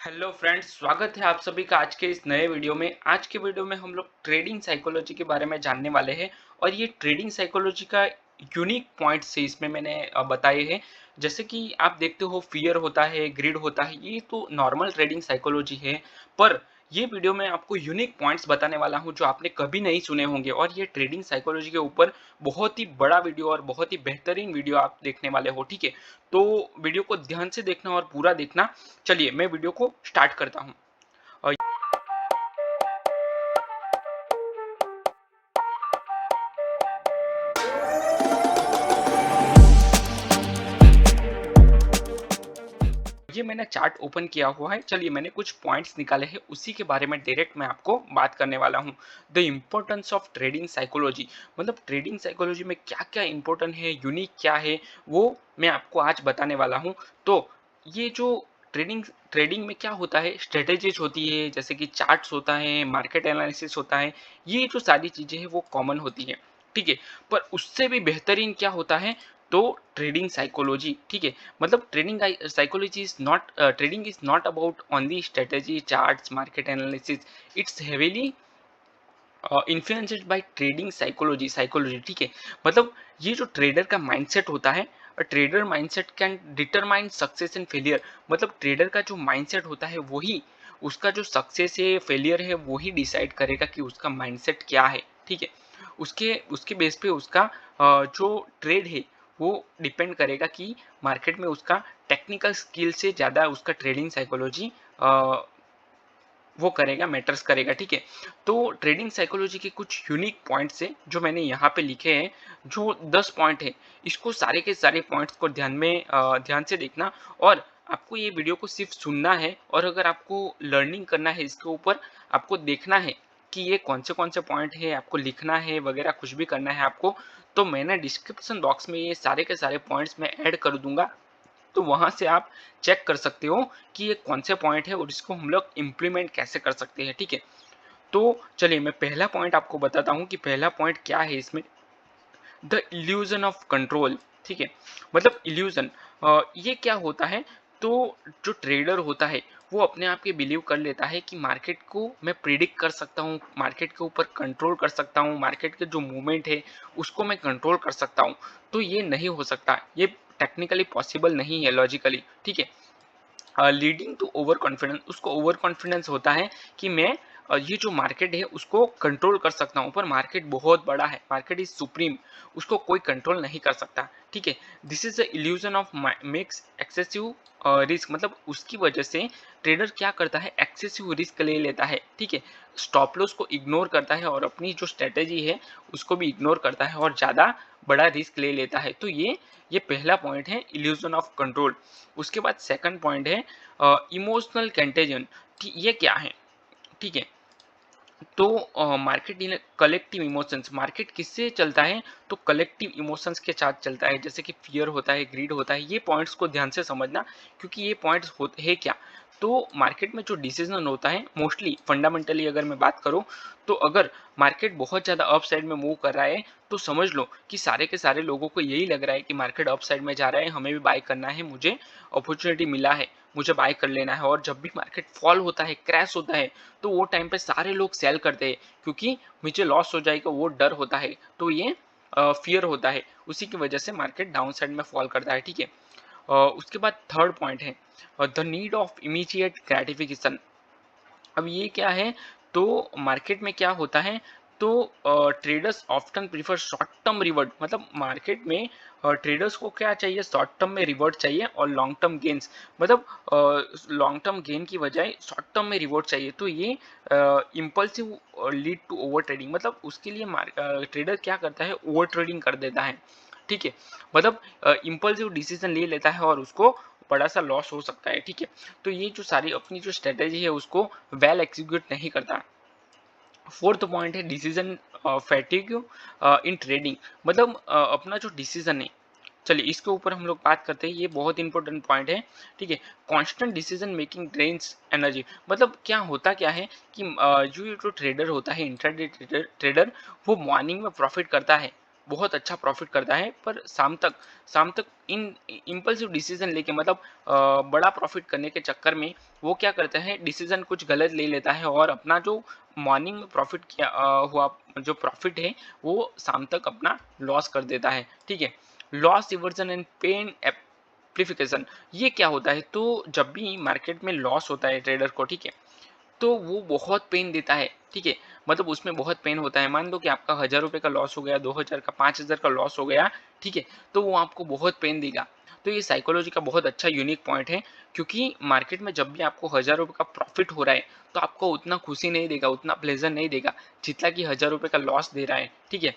Hello friends, स्वागत है आप सभी का आज के इस नए वीडियो में। आज के वीडियो में हम लोग ट्रेडिंग साइकोलॉजी के बारे में जानने वाले हैं और ये ट्रेडिंग साइकोलॉजी का यूनिक पॉइंट्स है इसमें मैंने बताए हैं। जैसे कि आप देखते हो फियर होता है, ग्रिड होता है, ये तो नॉर्मल ट्रेडिंग साइकोलॉजी है। पर ये वीडियो में आपको यूनिक पॉइंट्स बताने वाला हूँ जो आपने कभी नहीं सुने होंगे और ये ट्रेडिंग साइकोलॉजी के ऊपर बहुत ही बड़ा वीडियो और बहुत ही बेहतरीन वीडियो आप देखने वाले हो। ठीक है, तो वीडियो को ध्यान से देखना और पूरा देखना। चलिए मैं वीडियो को स्टार्ट करता हूँ। और ये मैंने चार्ट ओपन किया हुआ है। चलिए मैंने कुछ पॉइंट्स निकाले हैं, उसी के बारे में डायरेक्ट मैं आपको बात करने वाला हूँ। The importance of trading psychology, मतलब ट्रेडिंग साइकोलॉजी में क्या क्या इंपॉर्टेंट है, यूनिक क्या है, वो मैं आपको आज बताने वाला हूँ। तो ये जो ट्रेडिंग ट्रेडिंग में क्या होता है, स्ट्रेटेजीज होती है, जैसे कि चार्ट्स होता है, मार्केट एनालिसिस होता है, ये जो सारी चीज़ें हैं वो कॉमन होती है। ठीक है, पर उससे भी बेहतरीन क्या होता है, तो ट्रेडिंग साइकोलॉजी। ठीक है, मतलब trading psychology is not, trading is not about only strategy, charts, market analysis. It's heavily influenced by trading psychology. ठीक है, मतलब ये जो ट्रेडर का माइंडसेट होता है, trader mindset can determine success and failure. मतलब ट्रेडर का जो माइंडसेट होता है वही उसका जो सक्सेस है फेलियर है वही डिसाइड करेगा कि उसका माइंडसेट क्या है। ठीक है, उसके उसके बेस पे उसका जो ट्रेड है वो डिपेंड करेगा कि मार्केट में उसका टेक्निकल स्किल से ज़्यादा उसका ट्रेडिंग साइकोलॉजी वो करेगा, मैटर्स करेगा। ठीक है, तो ट्रेडिंग साइकोलॉजी के कुछ यूनिक पॉइंट्स है जो मैंने यहाँ पे लिखे हैं, जो 10 पॉइंट है। इसको सारे के सारे पॉइंट्स को ध्यान से देखना और आपको ये वीडियो को सिर्फ सुनना है और अगर आपको लर्निंग करना है इसके ऊपर, आपको देखना है कि ये कौन से पॉइंट है, आपको लिखना है वगैरह कुछ भी करना है आपको, तो मैंने डिस्क्रिप्शन बॉक्स में ये सारे के सारे पॉइंट्स मैं ऐड कर दूंगा। तो वहाँ से आप चेक कर सकते हो कि ये कौन से पॉइंट है और इसको हम लोग इम्प्लीमेंट कैसे कर सकते हैं। ठीक है, तो चलिए मैं पहला पॉइंट आपको बताता हूँ कि पहला पॉइंट क्या है इसमें। The illusion of control. ठीक है, मतलब इल्यूजन, ये क्या होता है, तो जो ट्रेडर होता है वो अपने आप के बिलीव कर लेता है कि मार्केट को मैं प्रिडिक्ट कर सकता हूँ, मार्केट के ऊपर कंट्रोल कर सकता हूँ, मार्केट के जो मूवमेंट है उसको मैं कंट्रोल कर सकता हूँ। तो ये नहीं हो सकता, ये टेक्निकली पॉसिबल नहीं है लॉजिकली। ठीक है, लीडिंग टू ओवर कॉन्फिडेंस, उसको ओवर कॉन्फिडेंस होता है कि मैं ये जो मार्केट है उसको कंट्रोल कर सकता हूँ, पर मार्केट बहुत बड़ा है, मार्केट इज सुप्रीम, उसको कोई कंट्रोल नहीं कर सकता। ठीक है, this is the illusion of makes excessive risk, मतलब उसकी वजह से ट्रेडर क्या करता है, एक्सेसिव रिस्क ले लेता है। ठीक है, स्टॉप लॉस को इग्नोर करता है और अपनी जो स्ट्रेटेजी है उसको भी इग्नोर करता है और ज़्यादा बड़ा रिस्क ले लेता है। तो ये पहला पॉइंट है, इल्यूजन ऑफ कंट्रोल। उसके बाद सेकंड पॉइंट है इमोशनल कंटेजन। ये क्या है, ठीक है, तो market in collective emotions, market किससे चलता है, तो कलेक्टिव इमोशंस के साथ चलता है, जैसे कि फियर होता है, ग्रीड होता है। ये पॉइंट्स को ध्यान से समझना, क्योंकि ये पॉइंट्स होते हैं क्या, तो मार्केट में जो डिसीजन होता है मोस्टली फंडामेंटली अगर मैं बात करूं, तो अगर मार्केट बहुत ज़्यादा अप साइड में मूव कर रहा है तो समझ लो कि सारे के सारे लोगों को यही लग रहा है कि मार्केट अप साइड में जा रहा है, हमें भी बाय करना है, मुझे अपॉर्चुनिटी मिला है, मुझे बाय कर लेना है। और जब भी मार्केट फॉल होता है, क्रैश होता है, तो वो टाइम पे सारे लोग सेल करते हैं, क्योंकि मुझे लॉस हो जाएगा वो डर होता है। तो ये फियर होता है, उसी की वजह से मार्केट डाउन साइड में फॉल करता है। ठीक है, उसके बाद थर्ड पॉइंट है the need of immediate gratification. अब ये क्या है, तो मार्केट में क्या होता है, तो traders often prefer short term reward, मतलब मार्केट में ट्रेडर्स को क्या चाहिए, शॉर्ट टर्म में रिवॉर्ड चाहिए और लॉन्ग टर्म गेन्स, मतलब लॉन्ग टर्म गेन की बजाय शॉर्ट टर्म में रिवॉर्ड चाहिए। तो ये impulsive lead to over trading, मतलब उसके लिए ट्रेडर क्या करता है, ओवर ट्रेडिंग कर देता है। ठीक है, मतलब इम्पल्सिव डिसीजन ले लेता है और उसको बड़ा सा लॉस हो सकता है। ठीक है, तो ये जो सारी अपनी जो स्ट्रेटेजी है उसको वेल एग्जीक्यूट नहीं करता। फोर्थ पॉइंट है डिसीजन फैटिग इन ट्रेडिंग, मतलब अपना जो डिसीजन है, चलिए इसके ऊपर हम लोग बात करते हैं, ये बहुत इंपॉर्टेंट पॉइंट है। ठीक है, constant decision making drains energy, मतलब क्या होता क्या है कि जो ट्रेडर होता है, इंट्राडे ट्रेडर, वो मॉर्निंग में प्रॉफिट करता है, बहुत अच्छा प्रॉफिट करता है, पर शाम तक इन इम्पल्सिव डिसीजन लेके मतलब बड़ा प्रॉफिट करने के चक्कर में वो क्या करता है, डिसीजन कुछ गलत ले लेता है और अपना जो मॉर्निंग में प्रॉफिट किया हुआ जो प्रॉफिट है वो शाम तक अपना लॉस कर देता है। ठीक है, loss reversion and pen application, ये क्या होता है? तो जब भी मार्केट में लॉस होता है ट्रेडर को, ठीक है, तो वो बहुत पेन देता है। ठीक है, मतलब उसमें बहुत पेन होता है। मान लो कि आपका 1000 रुपये का लॉस हो गया, 2000 का, 5000 का लॉस हो गया। ठीक है, तो वो आपको बहुत पेन देगा। तो ये साइकोलॉजी का बहुत अच्छा यूनिक पॉइंट है, क्योंकि मार्केट में जब भी आपको 1000 रुपये का प्रॉफिट हो रहा है तो आपको उतना खुशी नहीं देगा, उतना प्लेजर नहीं देगा जितना कि 1000 रुपये का लॉस दे रहा है। ठीक है,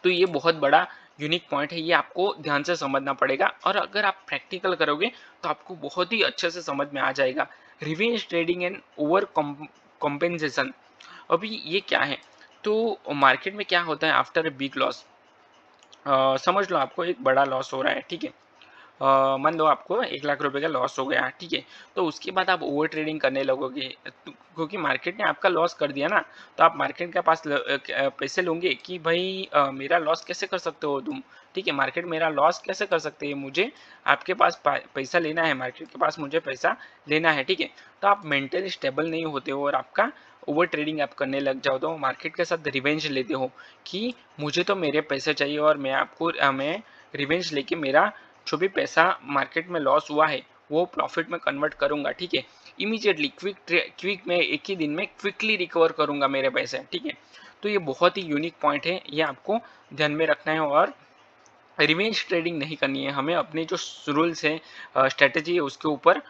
तो ये बहुत बड़ा यूनिक पॉइंट है, ये आपको ध्यान से समझना पड़ेगा और अगर आप प्रैक्टिकल करोगे तो आपको बहुत ही अच्छे से समझ में आ जाएगा। Revenge trading and over compensation, अभी ये क्या है? तो मार्केट में क्या होता है आफ्टर ए बिग लॉस, समझ लो आपको एक बड़ा लॉस हो रहा है। ठीक है, मान लो आपको 1 लाख रुपए का लॉस हो गया। ठीक है, तो उसके बाद आप ओवर ट्रेडिंग करने लगोगे क्योंकि मार्केट ने आपका लॉस कर दिया ना। तो आप मार्केट के पास पैसे लोगे कि भाई मेरा लॉस कैसे कर सकते हो तुम? ठीक है, मार्केट मेरा लॉस कैसे कर सकते हैं? मुझे आपके पास पैसा लेना है, मार्केट के पास मुझे पैसा लेना है। ठीक है, तो आप मेंटली स्टेबल नहीं होते हो और आपका ओवर ट्रेडिंग आप करने लग जाओ, तो मार्केट के साथ रिवेंज लेते हो कि मुझे तो मेरे पैसे चाहिए और मैं रिवेंज लेके मेरा जो भी पैसा मार्केट में लॉस हुआ है वो प्रॉफिट में कन्वर्ट करूंगा। ठीक है, इमीडिएटली क्विक में एक ही दिन में क्विकली रिकवर करूंगा मेरे पैसे। ठीक है, तो ये बहुत ही यूनिक पॉइंट है, ये आपको ध्यान में रखना है और रिवेंज ट्रेडिंग नहीं करनी है हमें। अपने जो रूल्स है, स्ट्रेटेजी है, उसके ऊपर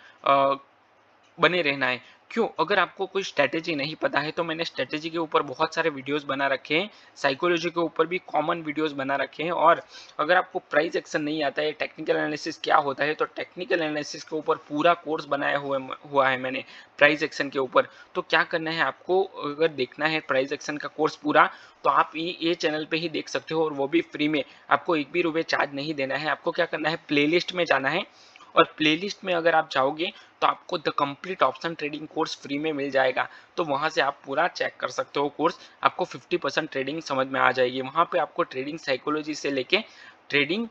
बने रहना है। क्यों? अगर आपको कोई स्ट्रैटेजी नहीं पता है तो मैंने स्ट्रैटेजी के ऊपर बहुत सारे वीडियोस बना रखे हैं, साइकोलॉजी के ऊपर भी कॉमन वीडियोस बना रखे हैं। और अगर आपको प्राइस एक्शन नहीं आता है, टेक्निकल एनालिसिस क्या होता है, तो टेक्निकल एनालिसिस के ऊपर पूरा कोर्स बनाया हुआ है मैंने प्राइस एक्शन के ऊपर। तो क्या करना है आपको, अगर देखना है प्राइस एक्शन का कोर्स पूरा, तो आप ये चैनल पे ही देख सकते हो और वो भी फ्री में। आपको एक भी रुपये चार्ज नहीं देना है। आपको क्या करना है, प्लेलिस्ट में जाना है और प्लेलिस्ट में अगर आप जाओगे तो आपको the complete option trading course free में मिल जाएगा। तो वहाँ से आप पूरा चेक कर सकते हो कोर्स, आपको 50% ट्रेडिंग समझ में आ जाएगी। वहाँ पे आपको ट्रेडिंग साइकोलॉजी से लेके ट्रेडिंग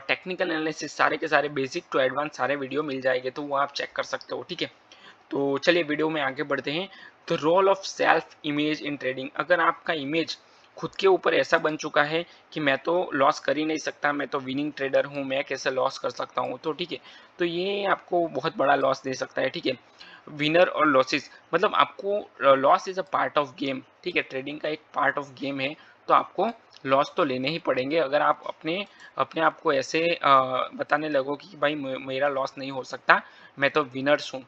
टेक्निकल एनालिसिस सारे के सारे बेसिक टू एडवांस सारे वीडियो मिल जाएंगे, तो वो आप चेक कर सकते हो। ठीक है, तो चलिए वीडियो में आगे बढ़ते हैं। The role of self image in trading, अगर आपका इमेज खुद के ऊपर ऐसा बन चुका है कि मैं तो लॉस कर ही नहीं सकता, मैं तो विनिंग ट्रेडर हूँ, मैं कैसे लॉस कर सकता हूँ, तो ठीक है, तो ये आपको बहुत बड़ा लॉस दे सकता है। ठीक है, विनर और लॉसेस, मतलब आपको loss is a part of game. ठीक है, ट्रेडिंग का एक पार्ट ऑफ गेम है, तो आपको लॉस तो लेने ही पड़ेंगे। अगर आप अपने अपने आप को ऐसे बताने लगो कि भाई मेरा लॉस नहीं हो सकता, मैं तो विनर्स हूँ।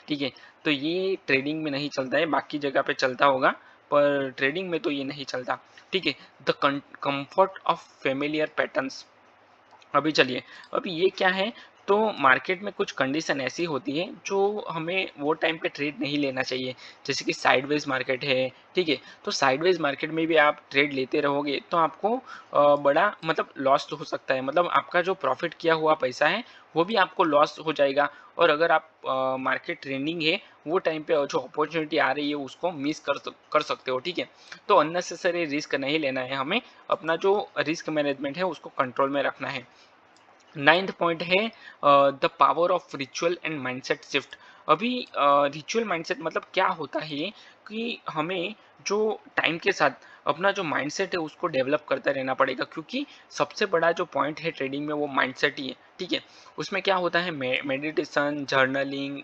ठीक है, तो ये ट्रेडिंग में नहीं चलता है, बाकी जगह पे चलता होगा पर ट्रेडिंग में तो ये नहीं चलता। ठीक है, the comfort of familiar patterns, अभी चलिए, अभी ये क्या है? तो मार्केट में कुछ कंडीशन ऐसी होती है जो हमें वो टाइम पे ट्रेड नहीं लेना चाहिए, जैसे कि साइडवेज मार्केट है। ठीक है, तो साइडवेज मार्केट में भी आप ट्रेड लेते रहोगे तो आपको बड़ा मतलब लॉस तो हो सकता है, मतलब आपका जो प्रॉफिट किया हुआ पैसा है वो भी आपको लॉस हो जाएगा। और अगर आप मार्केट ट्रेंडिंग है वो टाइम पे जो अपॉर्चुनिटी आ रही है उसको मिस कर सकते हो। ठीक है, तो अननेसेसरी रिस्क नहीं लेना है हमें, अपना जो रिस्क मैनेजमेंट है उसको कंट्रोल में रखना है। नाइन्थ पॉइंट है the power of ritual and mindset shift. अभी रिचुअल माइंडसेट मतलब क्या होता है कि हमें जो टाइम के साथ अपना जो माइंडसेट है उसको डेवलप करता रहना पड़ेगा, क्योंकि सबसे बड़ा जो पॉइंट है ट्रेडिंग में वो माइंडसेट ही है। ठीक है, उसमें क्या होता है, मेडिटेशन, जर्नलिंग,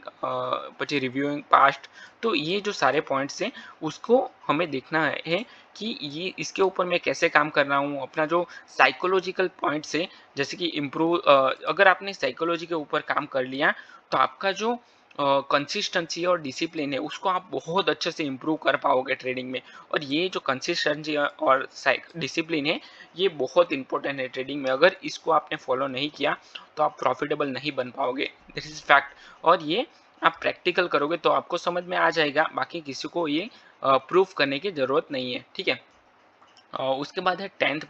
પછી रिव्यूइंग पास्ट, तो ये जो सारे पॉइंट्स हैं उसको हमें देखना है कि ये इसके ऊपर मैं कैसे काम कर रहा हूँ। अपना जो साइकोलॉजिकल पॉइंट्स है, जैसे कि इम्प्रूव, अगर आपने साइकोलॉजी के ऊपर काम कर लिया तो आपका जो कंसिस्टेंसी और डिसिप्लिन है उसको आप बहुत अच्छे से इम्प्रूव कर पाओगे ट्रेडिंग में। और ये जो कंसिस्टेंसी और डिसिप्लिन है ये बहुत इंपॉर्टेंट है ट्रेडिंग में। अगर इसको आपने फॉलो नहीं किया तो आप प्रॉफिटेबल नहीं बन पाओगे, दिस इज फैक्ट। और ये आप प्रैक्टिकल करोगे तो आपको समझ में आ जाएगा, बाकी किसी को ये प्रूफ करने की ज़रूरत नहीं है। ठीक है, उसके बाद है टेंथ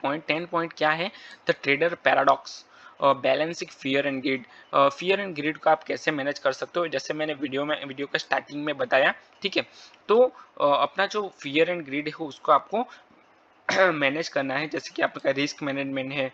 पॉइंट क्या है, the trader paradox, balancing fear and greed. Fear and greed को आप कैसे मैनेज कर सकते हो, जैसे मैंने वीडियो का स्टार्टिंग में बताया। ठीक है, तो अपना जो फियर एंड ग्रीड है उसको आपको मैनेज करना है, जैसे कि आपका रिस्क मैनेजमेंट है,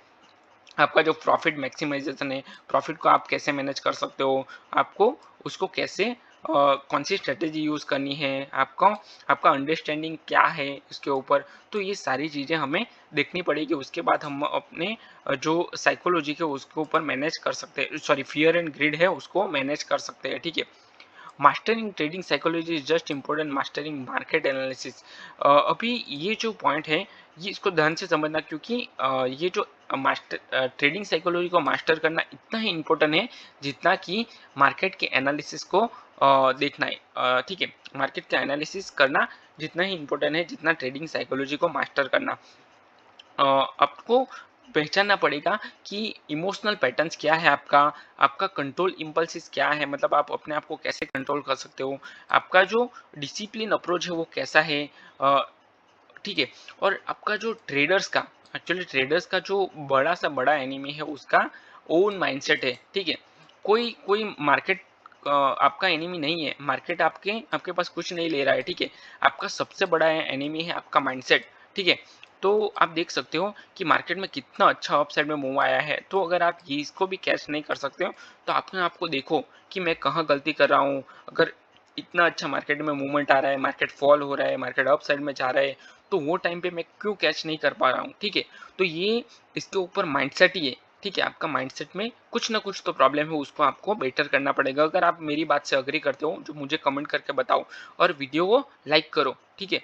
आपका जो प्रॉफिट मैक्सिमाइजेशन है, प्रॉफिट को आप कैसे मैनेज कर सकते हो, आपको उसको कैसे कौन सी स्ट्रेटेजी यूज़ करनी है, आपका आपका अंडरस्टैंडिंग क्या है इसके ऊपर। तो ये सारी चीज़ें हमें देखनी पड़ेगी, उसके बाद हम अपने जो साइकोलॉजी के उसके ऊपर मैनेज कर सकते हैं, सॉरी फियर एंड ग्रिड है उसको मैनेज कर सकते हैं, ठीक है। Mastering trading psychology is just important mastering market analysis. अभी ये जो पॉइंट है ये इसको ध्यान से समझना, क्योंकि ये जो मास्टर ट्रेडिंग साइकोलॉजी को मास्टर करना इतना ही इम्पोर्टेंट है जितना कि मार्केट के एनालिसिस को देखना है, ठीक है। मार्केट का एनालिसिस करना जितना ही इम्पोर्टेंट है जितना ट्रेडिंग साइकोलॉजी को मास्टर करना। आपको पहचानना पड़ेगा कि इमोशनल पैटर्न्स क्या है आपका, आपका कंट्रोल इम्पल्सिस क्या है, मतलब आप अपने आप को कैसे कंट्रोल कर सकते हो, आपका जो डिसिप्लिन अप्रोच है वो कैसा है, ठीक है। और आपका जो ट्रेडर्स का, एक्चुअली ट्रेडर्स का जो बड़ा सा बड़ा एनिमी है उसका ओन माइंडसेट है, ठीक है। कोई कोई मार्केट आपका एनिमी नहीं है, मार्केट आपके आपके पास कुछ नहीं ले रहा है, ठीक है। आपका सबसे बड़ा एनिमी है आपका माइंडसेट, ठीक है। तो आप देख सकते हो कि मार्केट में कितना अच्छा अपसाइड में मूव आया है, तो अगर आप ये इसको भी कैच नहीं कर सकते हो तो अपने आप को देखो कि मैं कहाँ गलती कर रहा हूँ। अगर इतना अच्छा मार्केट में मूवमेंट आ रहा है, मार्केट फॉल हो रहा है, मार्केट अप साइड में जा रहा है, तो वो टाइम पे मैं क्यों कैच नहीं कर पा रहा हूँ, ठीक है। तो ये इसके ऊपर माइंडसेट ही है, ठीक है। आपका माइंडसेट में कुछ ना कुछ तो प्रॉब्लम है, उसको आपको बेटर करना पड़ेगा। अगर आप मेरी बात से अग्री करते हो जो मुझे कमेंट करके बताओ, और वीडियो को लाइक करो, ठीक है।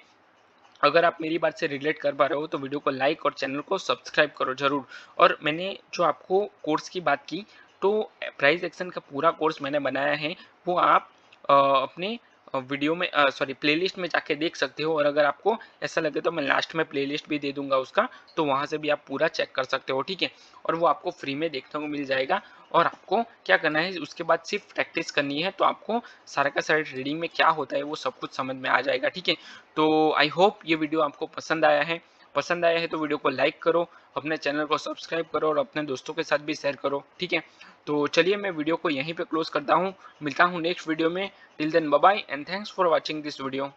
अगर आप मेरी बात से रिलेट कर पा रहे हो तो वीडियो को लाइक और चैनल को सब्सक्राइब करो ज़रूर। और मैंने जो आपको कोर्स की बात की, तो प्राइस एक्शन का पूरा कोर्स मैंने बनाया है, वो आप अपने वीडियो में सॉरी प्लेलिस्ट में जाके देख सकते हो। और अगर आपको ऐसा लगे तो मैं लास्ट में प्लेलिस्ट भी दे दूंगा उसका, तो वहाँ से भी आप पूरा चेक कर सकते हो, ठीक है। और वो आपको फ्री में देखने को मिल जाएगा। और आपको क्या करना है उसके बाद सिर्फ प्रैक्टिस करनी है, तो आपको सारा का सारा ट्रेडिंग में क्या होता है वो सब कुछ समझ में आ जाएगा, ठीक है। तो आई होप ये वीडियो आपको पसंद आया है। पसंद आया है तो वीडियो को लाइक करो, अपने चैनल को सब्सक्राइब करो और अपने दोस्तों के साथ भी शेयर करो, ठीक है। तो चलिए मैं वीडियो को यहीं पे क्लोज करता हूँ, मिलता हूँ नेक्स्ट वीडियो में। Till then bye bye and thanks for watching this video.